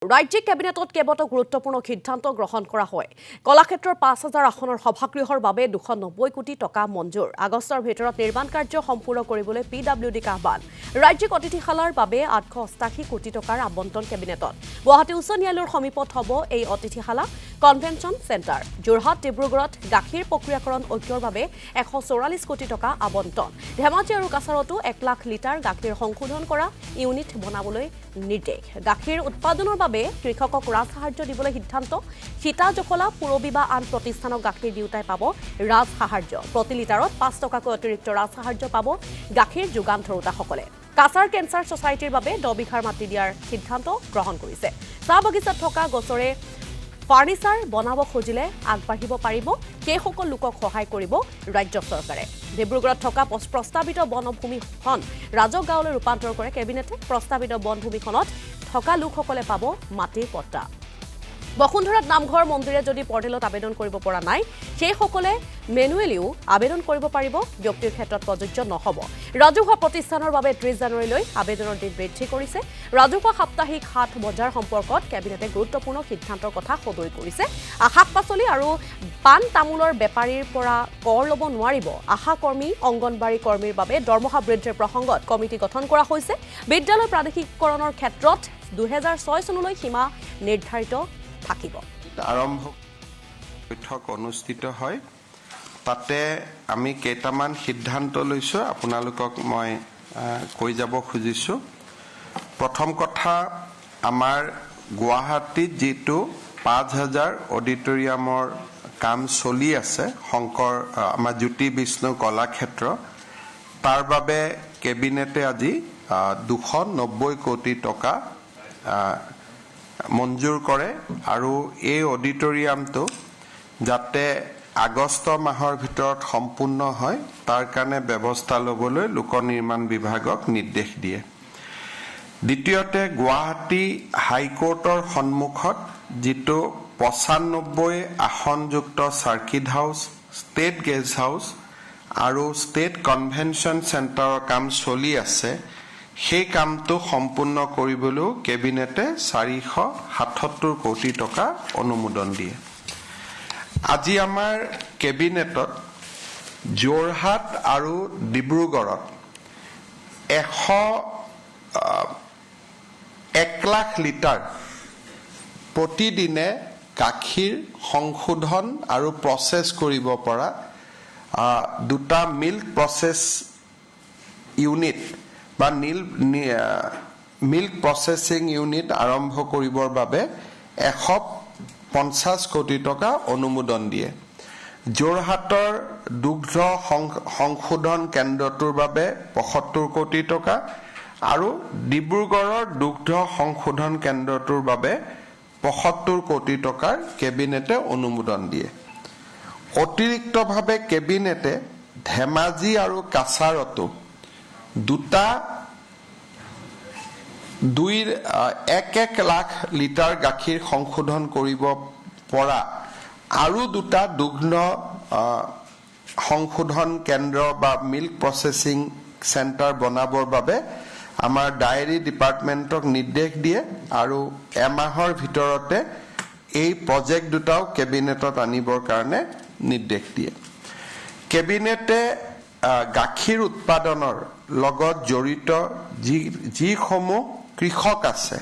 ৰাজ্যিক কেবিনেটত কেইবাটাও গুৰুত্বপূৰ্ণ সিদ্ধান্ত গ্ৰহণ কৰা হয়। কলাক্ষেত্ৰৰ ৫,০০০ আসনৰ সভাগৃহৰ বাবে ২৯০ কোটি টকা মঞ্জুৰ। আগষ্টৰ ভিতৰত নিৰ্মাণ কাৰ্য সম্পূৰ্ণ কৰিবলৈ PWDক আহ্বান। ৰাজ্যিক অতিথিশালাৰ বাবে ৮৮৮ কোটি টকাৰ আবণ্টন কেবিনেটত। গুৱাহাটী উচ্চ ন্যায়ালয়ৰ সমীপত হ'ব এই অতিথিশালা কনভেনশ্যন চেণ্টাৰ। যোৰহাট ডিব্ৰুগড়ত গাখীৰ প্ৰক্ৰিয়াকৰণ ঐক্যৰ বাবে ১৪৪ কোটি টকা আবণ্টন। ধেমাজি আৰু কাছাৰতো ১ লাখ লিটাৰ গাখীৰ সংশোধন কৰা ইউনিট বনাবলৈ নিৰ্দেশ। গাখীৰ উৎপাদনৰ বাবে কৃষকক ৰাজ সাহায্য দিবলৈ সিদ্ধান্ত। সীতা জখলা পুৰবী বা আন প্ৰতিষ্ঠানক গাখীৰ দিওঁতাই পাব ৰাজ সাহায্য। প্ৰতি লিটাৰত ৫ টকাকৈ অতিৰিক্ত ৰাজ সাহায্য পাব গাখীৰ যোগান ধৰোতাসকলে। কাছাৰ কেঞ্চাৰ ছ'চাইটিৰ বাবে ১০ বিঘাৰ মাটি দিয়াৰ সিদ্ধান্ত গ্ৰহণ কৰিছে। চাহ বাগিচাত থকা গছৰে ফাৰ্নিচাৰ বনাব খুজিলে আগবাঢ়িব পাৰিব, সেইসকল লোকক সহায় কৰিব ৰাজ্য চৰকাৰে। ডিব্ৰুগড়ত থকা প্ৰস্তাৱিত বনভূমিখন ৰাজহ গাঁৱলৈ ৰূপান্তৰ কৰে কেবিনেটে। প্ৰস্তাৱিত বনভূমিখনত থকা লোকসকলে পাব মাটিৰ পট্টা। বসুন্ধৰাত নামঘৰ মন্দিৰে যদি পৰ্টেলত আবেদন কৰিব পৰা নাই, সেইসকলে মেনুৱেলিও আবেদন কৰিব পাৰিব, ব্যক্তিৰ ক্ষেত্ৰত প্ৰযোজ্য নহ'ব। ৰাজহুৱা প্ৰতিষ্ঠানৰ বাবে ৩০ জানুৱাৰীলৈ আবেদনৰ দিন বৃদ্ধি কৰিছে। ৰাজহুৱা সাপ্তাহিক হাট বজাৰ সম্পৰ্কত কেবিনেটে গুৰুত্বপূৰ্ণ সিদ্ধান্তৰ কথা সদৰি কৰিছে। শাক পাচলি আৰু পাণ তামোলৰ বেপাৰীৰ পৰা কৰ ল'ব নোৱাৰিব। আশা কৰ্মী, অংগনবাড়ী কৰ্মীৰ বাবে দৰমহা বৃদ্ধিৰ প্ৰসংগত কমিটি গঠন কৰা হৈছে। বিদ্যালয় প্ৰাদেশিকীকৰণৰ ক্ষেত্ৰত ২০০৬ চনলৈ সীমা নিৰ্ধাৰিত থাকিব। আৰম্ভ বৈঠক অনুষ্ঠিত হয়, তাতে আমি কেইটামান সিদ্ধান্ত লৈছোঁ, আপোনালোকক মই কৈ যাব খুজিছোঁ। প্ৰথম কথা, আমাৰ গুৱাহাটীত যিটো ৫,০০০ অডিটৰিয়ামৰ কাম চলি আছে, আমাৰ জ্যোতি বিষ্ণু কলাক্ষেত্ৰ, তাৰ বাবে কেবিনেটে আজি ২৯০ কোটি টকা মঞ্জুৰ কৰে আৰু এই অডিটৰিয়ামটো যাতে আগষ্ট মাহৰ ভিতৰত সম্পূৰ্ণ হয় তাৰ কাৰণে ব্যৱস্থা ল'বলৈ লোক নিৰ্মাণ বিভাগক নিৰ্দেশ দিয়ে। দ্বিতীয়তে, গুৱাহাটী হাইকোৰ্টৰ সন্মুখত যিটো ৯৫ আসনযুক্ত circuit house, state guest house আৰু ষ্টেট কনভেনশ্যন চেণ্টাৰৰ কাম চলি আছে, সেই কামটো সম্পূৰ্ণ কৰিবলৈও কেবিনেটে ৪৭৭ কোটি টকা অনুমোদন দিয়ে। আজি আমাৰ কেবিনেটত যোৰহাট আৰু ডিব্ৰুগড়ত ১ লাখ লিটাৰ প্ৰতিদিনে গাখীৰ সংশোধন আৰু প্ৰচেছ কৰিব পৰা 2টা মিল্ক প্ৰচেছ ইউনিট বা মিল্ক প্ৰচেছিং ইউনিট আৰম্ভ কৰিবৰ বাবে ১৫০ কোটি টকা অনুমোদন দিয়ে। যোৰহাটৰ দুগ্ধ সংশোধন কেন্দ্ৰটোৰ বাবে ৭৫ কোটি টকা আৰু ডিব্ৰুগড়ৰ দুগ্ধ সংশোধন কেন্দ্ৰটোৰ বাবে ৭৫ কোটি টকাৰ কেবিনেটে অনুমোদন দিয়ে। অতিৰিক্তভাৱে কেবিনেটে ধেমাজি আৰু কাছাৰতো ১ লাখ লিটাৰ গাখীৰ সংশোধন কৰিব পৰা আৰু ২টা দুগ্ধ সংশোধন কেন্দ্ৰ বা মিল্ক প্ৰচেছিং চেণ্টাৰ বনাবৰ বাবে আমাৰ ডায়েৰী ডিপাৰ্টমেণ্টক নিৰ্দেশ দিয়ে আৰু এমাহৰ ভিতৰতে এই প্ৰজেক্ট দুটাও কেবিনেটত আনিবৰ কাৰণে নিৰ্দেশ দিয়ে। কেবিনেটে গাখীৰ উৎপাদনৰ লগত জড়িত যিসমূহ কৃষক আছে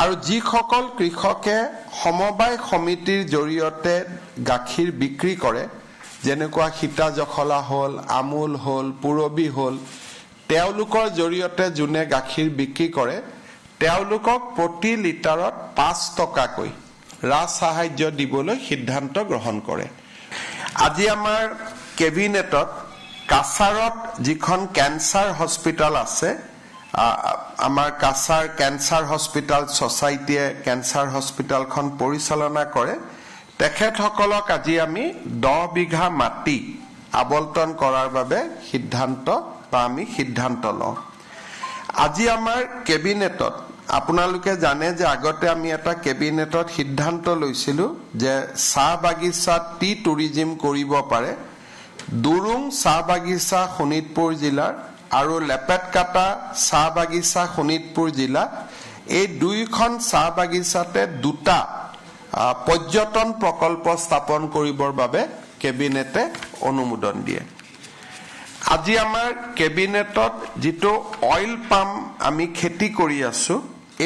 আৰু যিসকল কৃষকে সমবায় সমিতিৰ জৰিয়তে গাখীৰ বিক্ৰী কৰে, যেনেকুৱা সীতা জখলা হ'ল, আমুল হ'ল, পুৰবী হ'ল, তেওঁলোকৰ জৰিয়তে যোনে গাখীৰ বিক্ৰী কৰে, তেওঁলোকক প্ৰতি লিটাৰত ৫ টকাকৈ ৰাজ সাহায্য দিবলৈ সিদ্ধান্ত গ্ৰহণ কৰে। আজি আমাৰ কেবিনেটত কাছাৰত যিখন কেঞ্চাৰ হস্পিটেল আছে, আমাৰ কাছাৰ কেঞ্চাৰ হস্পিটেল ছ'চাইটিয়ে কেঞ্চাৰ হস্পিটেলখন পৰিচালনা কৰে, তেখেতসকলক আজি আমি ১০ বিঘা মাটি আবণ্টন কৰাৰ বাবে সিদ্ধান্ত লওঁ। আজি আমাৰ কেবিনেটত আপোনালোকে জানে যে আগতে আমি এটা কেবিনেটত সিদ্ধান্ত লৈছিলোঁ যে চাহ বাগিচাত টি টুৰিজিম কৰিব পাৰে। দুৰুং চাহ বাগিচা শোণিতপুৰ জিলাৰ আৰু লেপেটকাটা চাহ বাগিচা শোণিতপুৰ জিলা, এই দুইখন চাহ বাগিচাতে দুটা পৰ্যটন প্ৰকল্প স্থাপন কৰিবৰ বাবে কেবিনেটে অনুমোদন দিয়ে। আজি আমাৰ কেবিনেটত যেটো অইল পাম আমি খেতি কৰি আছো,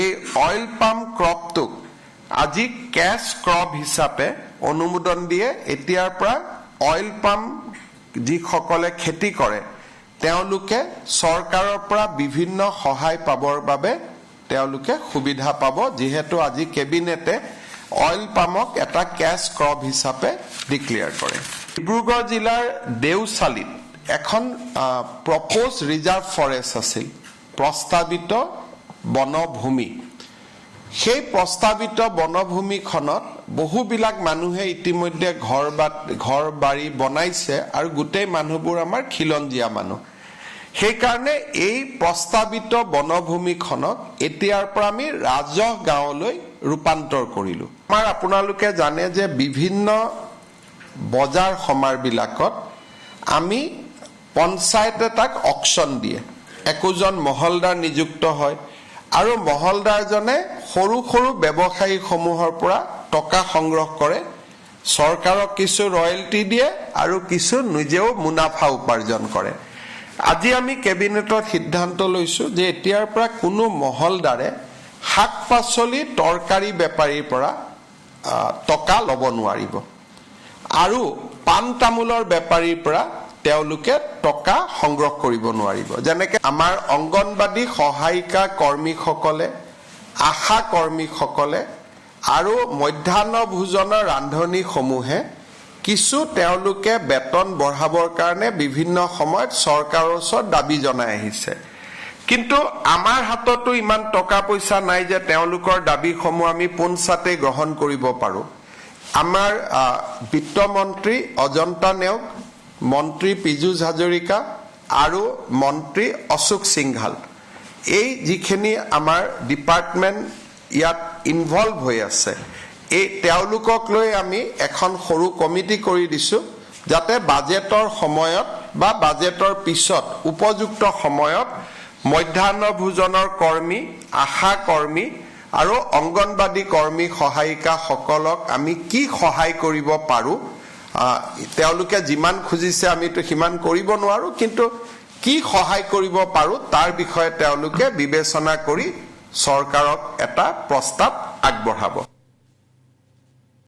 এই অইল পাম ক্ৰপটোক আজি ক্যাশ ক্ৰপ হিচাপে অনুমোদন দিয়ে। এতিয়াৰ পৰা অইল পাম যিসকলে খেতি কৰে তেওঁলোকে চৰকাৰৰ পৰা বিভিন্ন সহায় পাবৰ বাবে তেওঁলোকে সুবিধা পাব, যিহেতু আজি কেবিনেটে অইল পামক এটা ক্যাশ ক্ৰপ হিচাপে ডিক্লেয়াৰ কৰে। ডিব্ৰুগড় জিলাৰ দেউচালিত এখন প্ৰপ'জ ৰিজাৰ্ভ ফৰেষ্ট আছিল, প্ৰস্তাৱিত বনভূমি। সেই প্ৰস্তাৱিত বনভূমিখনত বহুবিলাক মানুহে ইতিমধ্যে ঘৰ বাৰী বনাইছে আৰু গোটেই মানুহবোৰ আমাৰ খিলঞ্জীয়া মানুহ। সেইকাৰণে এই প্ৰস্তাৱিত বনভূমিখনক এতিয়াৰ পৰা আমি ৰাজহ গাঁৱলৈ ৰূপান্তৰ কৰিলোঁ। আমাৰ আপোনালোকে জানে যে বিভিন্ন বজাৰ সমাৰবিলাকত আমি পঞ্চায়ত এটাক অকশ্যন দিয়ে, একোজন মহলদাৰ নিযুক্ত হয় আৰু মহলদাৰজনে সৰু সৰু ব্যৱসায়ীসমূহৰ পৰা টকা সংগ্ৰহ কৰে, চৰকাৰক কিছু ৰয়েলটি দিয়ে আৰু কিছু নিজেও মুনাফা উপাৰ্জন কৰে। আজি আমি কেবিনেটত সিদ্ধান্ত লৈছো যে এতিয়াৰ পৰা কোনো মহলদাৰে শাক পাচলি তৰকাৰী বেপাৰীৰ পৰা টকা ল'ব নোৱাৰিব আৰু পাণ তামোলৰ বেপাৰীৰ পৰা তেওঁলোকে টকা সংগ্ৰহ কৰিব নোৱাৰিব। যেনেকৈ আমাৰ অংগনবাদী সহায়িকা কৰ্মীসকলে, আশা কৰ্মীসকলে আৰু মধ্যাহ্ন ভোজনৰ ৰান্ধনীসমূহে কিছু তেওঁলোকে বেতন বঢ়াবৰ কাৰণে বিভিন্ন সময়ত চৰকাৰৰ ওচৰত দাবী জনাই আহিছে, কিন্তু আমাৰ হাততো ইমান টকা পইচা নাই যে তেওঁলোকৰ দাবীসমূহ আমি পোনছাতে গ্ৰহণ কৰিব পাৰোঁ। আমাৰ বিত্তমন্ত্ৰী অজন্তা নেওগ, মন্ত্ৰী পীযুষ হাজৰিকা আৰু মন্ত্ৰী অশোক সিংঘাল, এই যিখিনি আমাৰ ডিপাৰ্টমেণ্ট ইয়াত ইনভলভ হৈ আছে, এই তেওঁলোকক লৈ আমি এখন সৰু কমিটি কৰি দিছোঁ, যাতে বাজেটৰ সময়ত বা বাজেটৰ পিছত উপযুক্ত সময়ত মধ্যাহ্ন ভোজনৰ কৰ্মী, আশা কৰ্মী আৰু অংগনবাদী কৰ্মী সহায়িকাসকলক আমি কি সহায় কৰিব পাৰোঁ, তেওঁলোকে যিমান খুজিছে আমিতো সিমান কৰিব নোৱাৰোঁ, কিন্তু কি সহায় কৰিব পাৰোঁ তাৰ বিষয়ে তেওঁলোকে বিবেচনা কৰি চৰকাৰক এটা প্ৰস্তাৱ আগবঢ়াব।